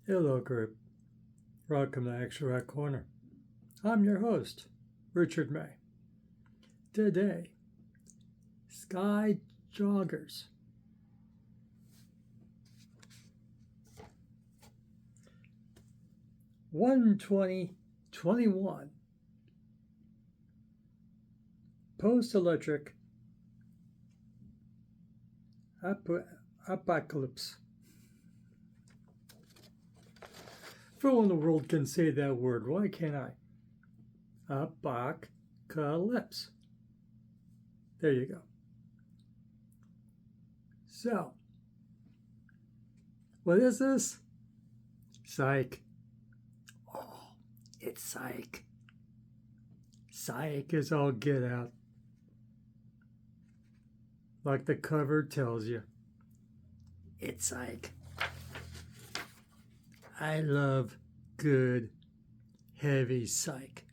Hello, group. Welcome to Extra Corner. I'm your host, Richard May. Today, Skyjoggers. (1:20:21) Post-electric apocalypse. Who in the world can say that word? Why can't I? Apocalypse. There you go. So, what is this? Psych. Oh, it's psych. Psych is all get out. Like the cover tells you. It's psych. I love good, heavy psych.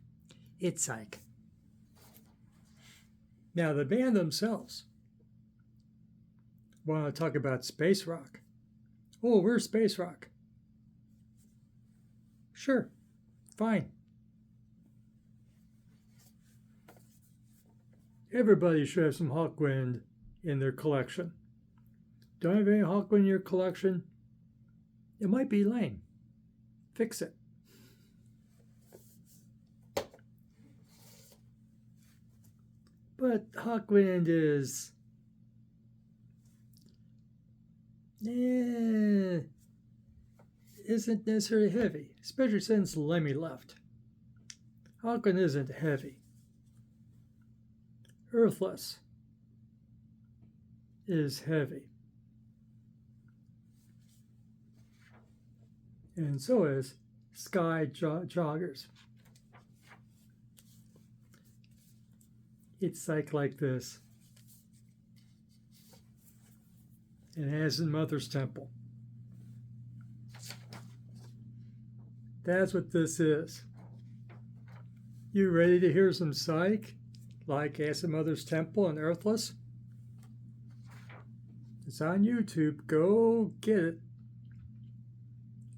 It's psych. Now, the band themselves want to talk about space rock. Oh, we're space rock. Sure, fine. Everybody should have some Hawkwind in their collection. Don't have any Hawkwind in your collection? It might be lame. Fix it. But Hawkwind is isn't necessarily heavy, especially since Lemmy left. Hawkwind isn't heavy. Earthless is heavy. And so is Skyjoggers. It's like this. It has in Mother's Temple. That's what this is. You ready to hear some psych? Like Acid Mother's Temple and Earthless? It's on YouTube. Go get it.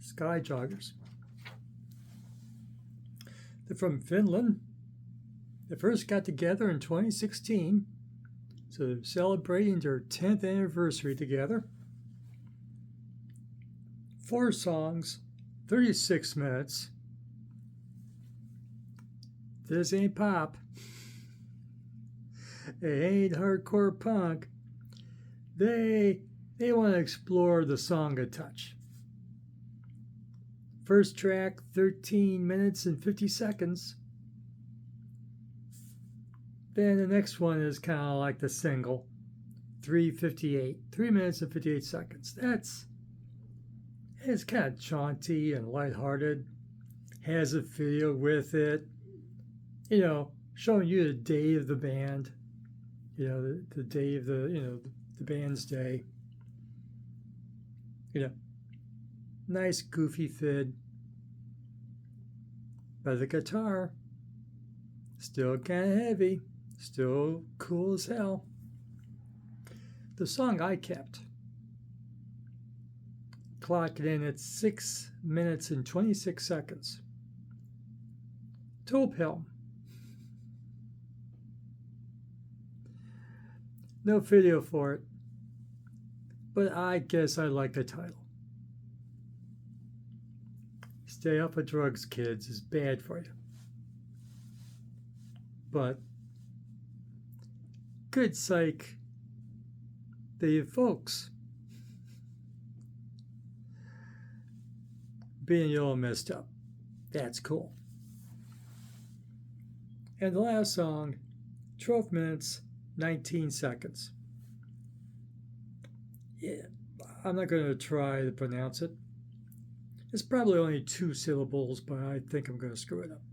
Skyjoggers. They're from Finland. They first got together in 2016, so they're celebrating their 10th anniversary together. 4 songs, 36 minutes. This ain't pop. It ain't hardcore punk. They want to explore the song a touch. First track, 13 minutes and 50 seconds. Then the next one is kind of like the single, 3:58, 3 minutes and 58 seconds. It's kind of jaunty and lighthearted. Has a video with it, showing you the day of the band, the day of the band's day. Nice goofy fid. But the guitar, still kind of heavy, still cool as hell. The song I kept, clocked in at 6 minutes and 26 seconds. Tophelm. No video for it, but I guess I like the title. Stay off of drugs, kids, is bad for you. But good psych, the folks being all messed up. That's cool. And the last song, 12 minutes, 19 seconds. Yeah, I'm not going to try to pronounce it. It's probably only 2 syllables, but I think I'm going to screw it up.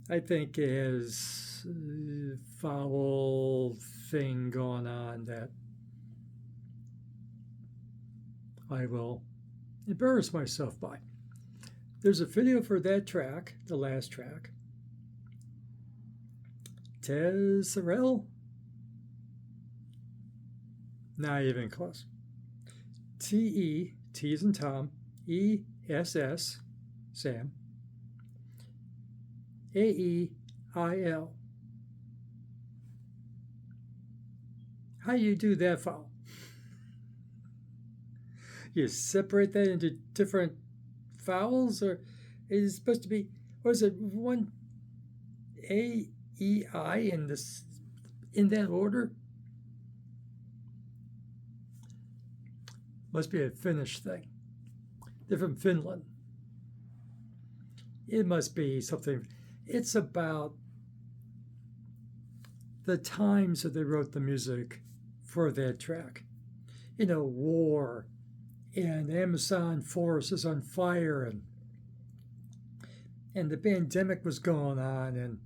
I think it has a foul thing going on that I will embarrass myself by. There's a video for that track, the last track. Tessarel? Not even close. T as in Tom, E-S-S, Sam, A-E-I-L. How do you do that file? You separate that into different vowels, or is it supposed to be, or is it one A-E-I in this, in that order? Must be a Finnish thing. They're from Finland. It must be something. It's about the times that they wrote the music for that track. You know, war, and the Amazon forest is on fire, and the pandemic was going on, and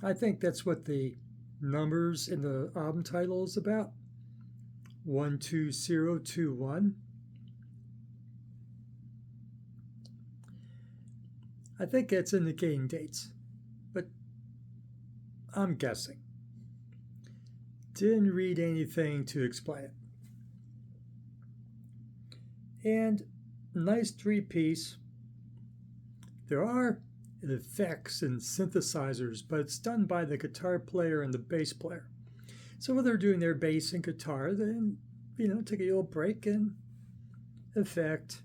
I think that's what the numbers in the album title is about. 12021. I think it's indicating dates, but I'm guessing. Didn't read anything to explain it. And nice 3-piece. There are effects and synthesizers, but it's done by the guitar player and the bass player. So when they're doing their bass and guitar, then, take a little break and effect,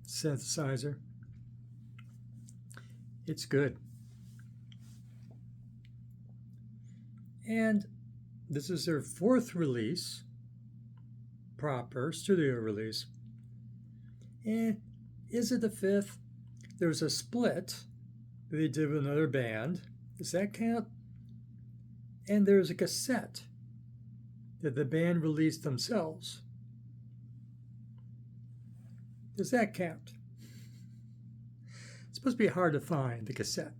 synthesizer. It's good. And this is their 4th release, proper studio release. And is it the 5th? There's a split that they did with another band. Does that count? And there's a cassette that the band released themselves. Does that count? It's supposed to be hard to find, the cassette.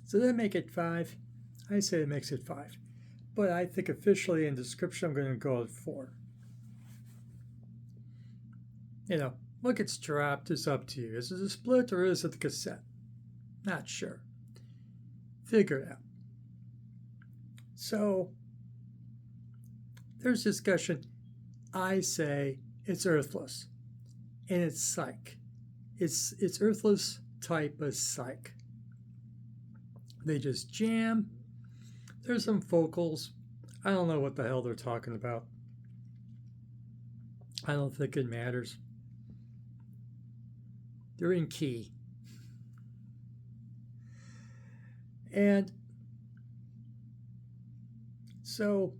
So that make it 5? I say it makes it 5. But I think officially in description I'm going to go with 4. What gets dropped is up to you. Is it a split or is it the cassette? Not sure. Figure it out. So there's discussion. I say it's earthless, and it's psych. It's earthless type of psych. They just jam. There's some vocals. I don't know what the hell they're talking about. I don't think it matters. They're in key. And so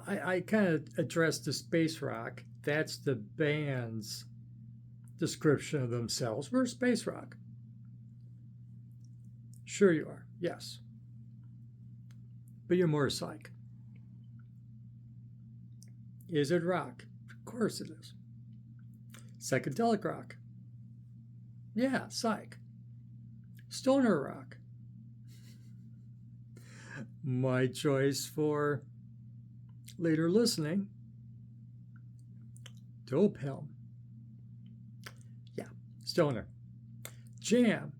I kind of addressed the space rock. That's the band's description of themselves. We're space rock. Sure you are, yes. But you're more psych. Is it rock? Of course it is. Psychedelic rock. Yeah, psych. Stoner rock. My choice for later listening. Dope helm. Yeah, stoner. Jam.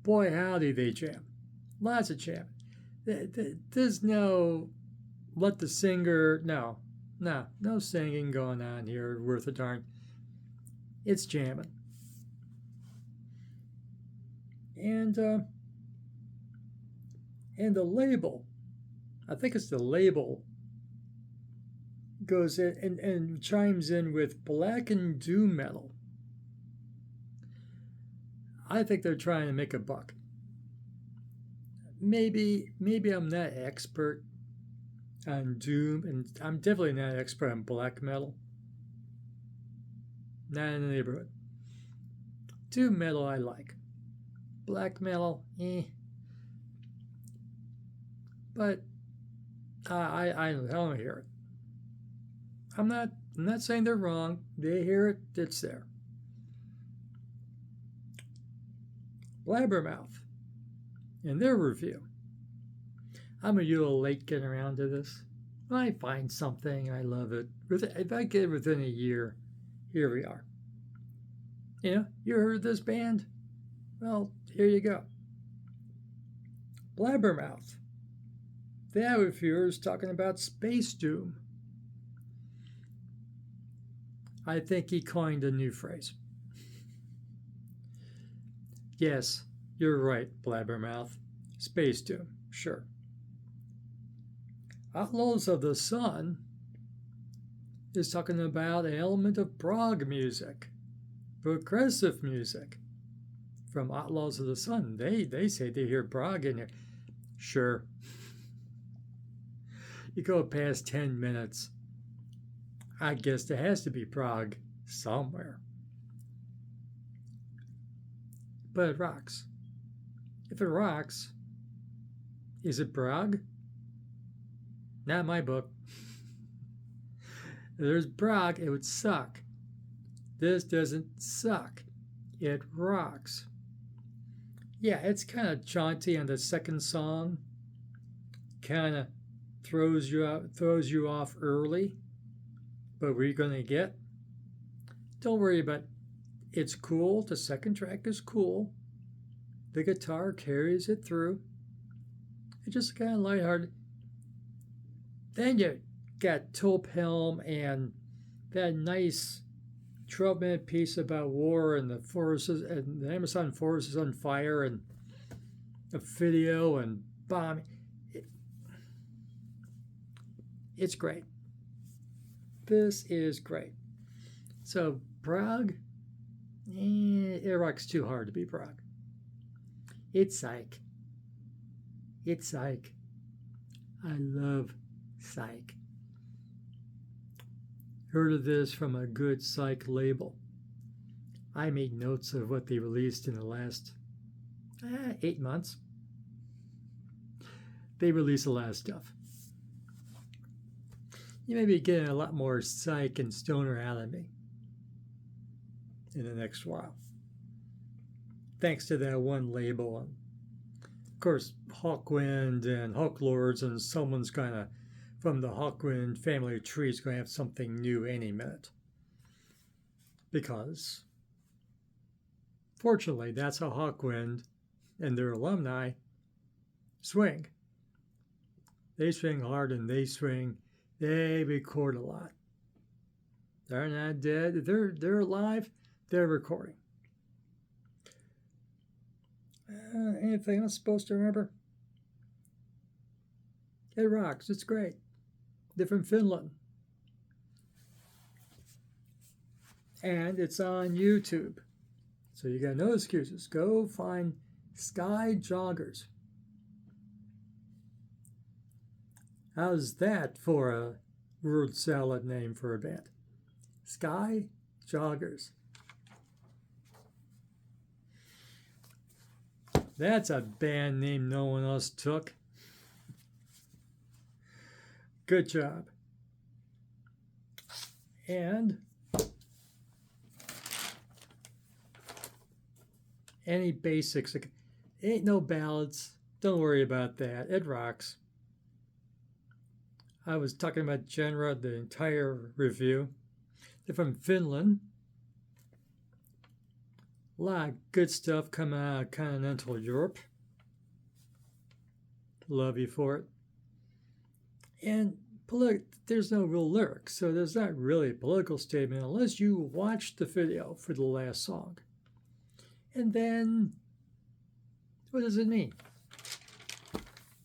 Boy, howdy they jam. Lots of jam. There's no let the singer, no singing going on here worth a darn. It's jamming. And the label, I think it's the label, goes in and chimes in with black and doom metal. I think they're trying to make a buck. Maybe I'm not expert on doom, and I'm definitely not expert on black metal. Not in the neighborhood. Doom metal I like. Black metal, But I don't hear it. I'm not saying they're wrong. They hear it. It's there. Blabbermouth, in their review. I'm a little late getting around to this. When I find something, I love it. If I get it within a year, here we are. You heard this band? Well, here you go. Blabbermouth. They have reviewers talking about space doom. I think he coined a new phrase. Yes, you're right, Blabbermouth. Space Doom, sure. Outlaws of the Sun is talking about an element of prog music, progressive music. From Outlaws of the Sun, they say they hear prog in here. Sure. You go past 10 minutes, I guess there has to be prog somewhere. But it rocks. If it rocks, is it prog? Not in my book. If there's prog, it would suck. This doesn't suck. It rocks. Yeah, it's kind of jaunty on the second song. Kind of throws you off early. But what are you going to get? Don't worry about it. It's cool. The second track is cool. The guitar carries it through. It's just kind of lighthearted. Then you got Tulp Helm and that nice 12-minute piece about war and the forests and the Amazon forest is on fire and a video and bombing. It's great. This is great. So prog, it rocks too hard to be prog. It's psych. It's psych. I love psych. Heard of this from a good psych label. I made notes of what they released in the last 8 months. They release a lot of stuff. You may be getting a lot more psych and stoner out of me in the next while. Thanks to that one label. And of course, Hawkwind and Hawklords, and someone's gonna, from the Hawkwind family tree, is going to have something new any minute. Because, fortunately, that's how Hawkwind and their alumni swing. They swing hard and they record a lot. They're not dead. They're alive. They're recording. Anything else supposed to remember? It rocks. It's great. They're from Finland. And it's on YouTube. So you got no excuses. Go find Skyjoggers. How's that for a word salad name for a band? Skyjoggers. That's a band name no one else took. Good job. And any basics. Ain't no ballads. Don't worry about that. It rocks. I was talking about genre the entire review. They're from Finland. A lot of good stuff coming out of continental Europe. Love you for it. And there's no real lyrics, so there's not really a political statement unless you watch the video for the last song. And then, what does it mean?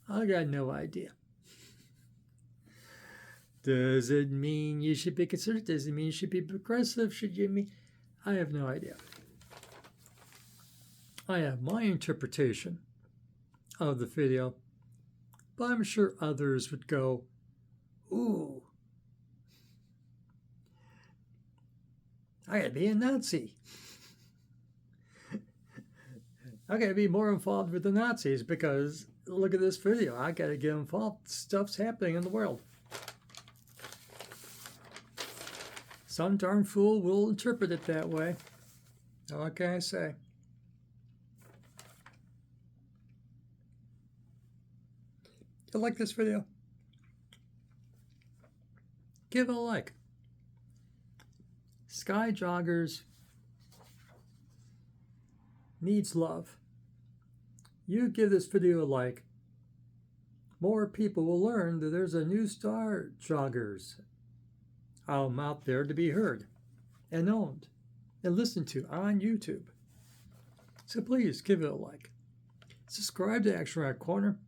I got no idea. Does it mean you should be conservative? Does it mean you should be progressive? Should you mean? I have no idea. I have my interpretation of the video, but I'm sure others would go, ooh, I gotta be a Nazi. I gotta be more involved with the Nazis because look at this video. I gotta get involved. Stuff's happening in the world. Some darn fool will interpret it that way. What can I say? You like this video? Give it a like. Skyjoggers needs love. You give this video a like, more people will learn that there's a new star joggers album out there to be heard. and owned and listened to on YouTube. So please give it a like. Subscribe to Action Rock Corner,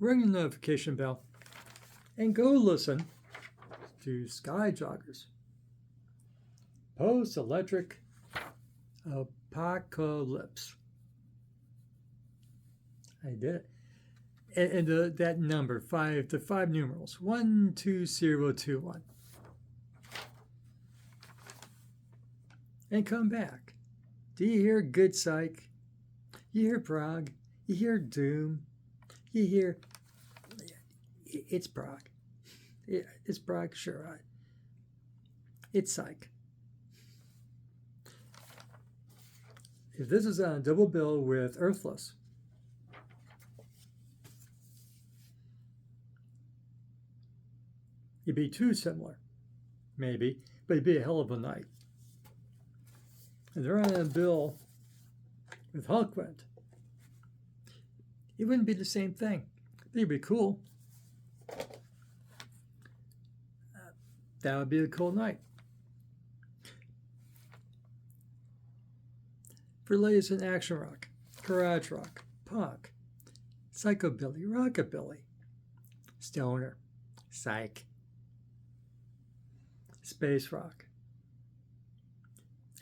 ring the notification bell, and go listen to Skyjoggers. Post-electric apocalypse. I did it. And that number, the five numerals, 12021. And come back. Do you hear good psych? You hear prog? You hear doom? You hear, it's prog. It's prog, sure. It's psych. If this is on a double bill with Earthless, it'd be too similar, maybe, but it'd be a hell of a night. And they're on a bill with Hulkwind. It wouldn't be the same thing. It'd be cool. That would be a cool night. For latest in action rock, garage rock, punk, psychobilly, rockabilly, stoner, psych, space rock.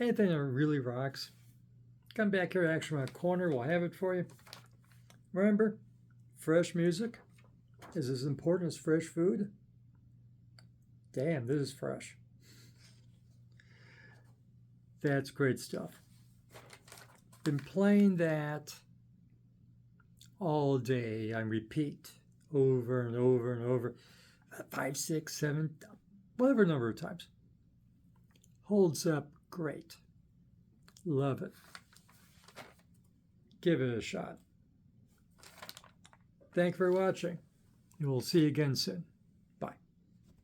Anything that really rocks, come back here to Action Rock Corner. We'll have it for you. Remember, fresh music is as important as fresh food. Damn, this is fresh. That's great stuff. Been playing that all day on repeat, over and over and over, 5, 6, 7, whatever number of times. Holds up great. Love it. Give it a shot. Thank you for watching, and we'll see you again soon.